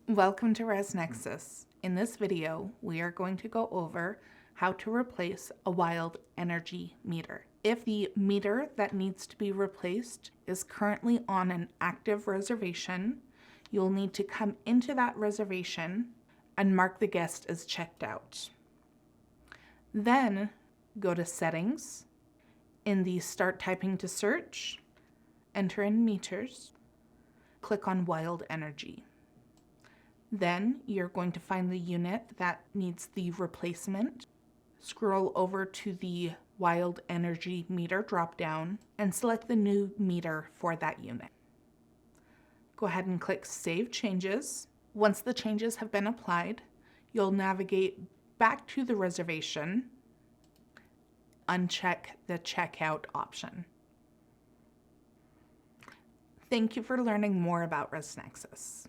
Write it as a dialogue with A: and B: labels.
A: Welcome to ResNexus. In this video, we are going to go over how to replace a wild energy meter. If the meter that needs to be replaced is currently on an active reservation, you'll need to come into that reservation and mark the guest as checked out. Then go to Settings. In the Start Typing to Search, enter in meters, click on Wild Energy. Then you're going to find the unit that needs the replacement. Scroll over to the Wild Energy meter dropdown and select the new meter for that unit. Go ahead and click Save Changes. Once the changes have been applied, you'll navigate back to the reservation. Uncheck the checkout option. Thank you for learning more about ResNexus.